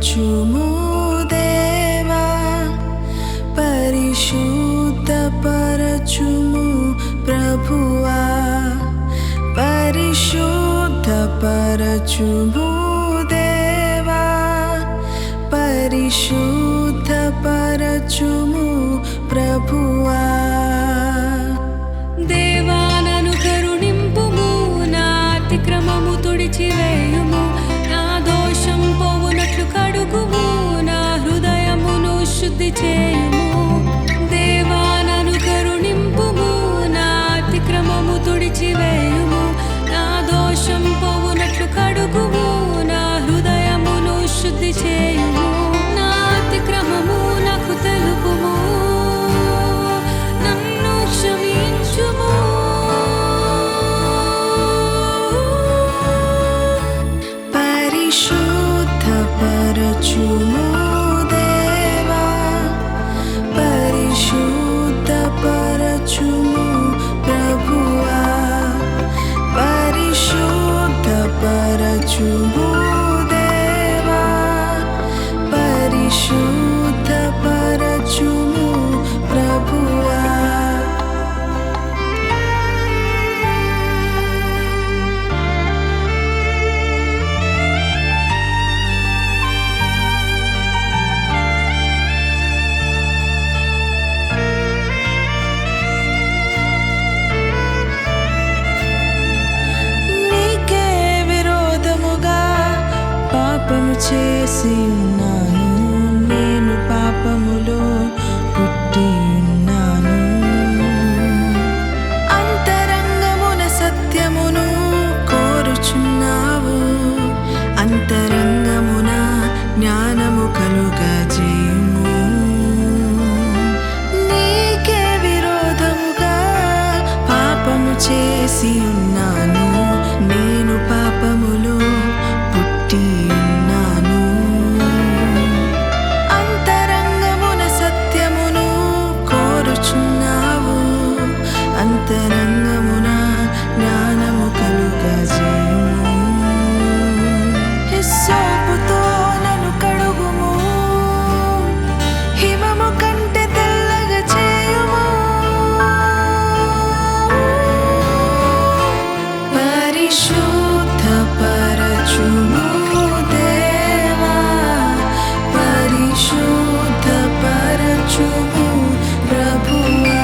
పరిశుద్ధపరచుము దేవా, పరిశుద్ధపరచుము ప్రభువా, పరిశుద్ధపరచుము దేవా, పరిశుద్ధపరచుము ప్రభువా. దేవా నన్ను కరుణింపుము, నా అతిక్రమము తుడిచివేయుము, నా దోషం పోవునట్లు కడుగుము, నా హృదయమును శుద్ధి చేయుము. దేవా నన్ను కరుణింపుము, నా అతిక్రమము తుడిచివేయుము, నా దోషం పోవునట్లు కడుగుము, నా హృదయమును శుద్ధి చేయుము. నా అతిక్రమము నాకు తెలుపుము, నన్ను క్షమించుము. పరిశుద్ధపరచుము దేవా, పరిశుద్ధపరచుము ప్రభువా, పరిశుద్ధపరచుము దేవా, పరిశుద్ధపరచుము ప్రభువా. నీకే విరోధముగా పాపము చేసి ఉన్నాను, నేను పాపములో పుట్టి ఉన్నాను. అంతరంగమున సత్యమును కోరుచున్నావు, అంతరంగమున జ్ఞానము కలుగజేయుము. నీకే విరోధముగా పాపము చేసి ఉన్నాను, నేను పాపములో పుట్టి ఉన్నాను. అంతరంగమున సత్యమును కోరుచున్నావు, అంతరంగమున జ్ఞానము కలుగజేయుము. హిస్సోపుతో నన్ను కడుగుము, హిమము కంటే తెల్లగా చేయుము. పరిశుద్ధపరచుము దేవా, పరిశుద్ధపరచుము ప్రభువా,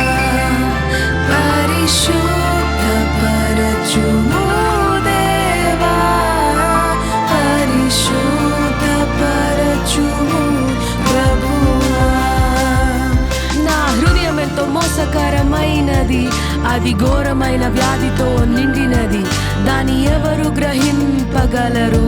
పరిశుద్ధపరచుము దేవా, పరిశుద్ధపరచుము ప్రభువా. నా హృదయం ఎంతో మోసకరమైనది, అది ఘోరమైన వ్యాధితో నిండినది, దాని ఎవరు గ్రహింపగలరు?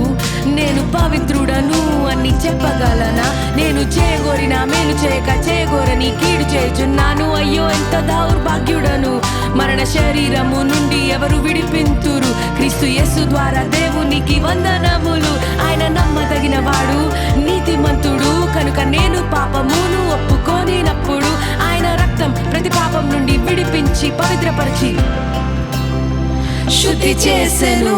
నేను పవిత్రుడను అని చెప్పగలనా? నేను చేయగోరిన మేలు చేయక చేయగోరని కీడు చేయుచున్నాను. అయ్యో ఎంత దౌర్భాగ్యుడను! మరణ శరీరము నుండి ఎవరు విడిపింతురు? క్రీస్తు యేసు ద్వారా దేవునికి వందనములు. ఆయన నమ్మదగిన వాడు, నీతిమంతుడు కనుక నేను పాపమును ఒప్పుకోనినప్పుడు ఆయన రక్తం ప్రతి పాపం నుండి విడిపించి పవిత్రపరిచి శుద్ధి చేసెను.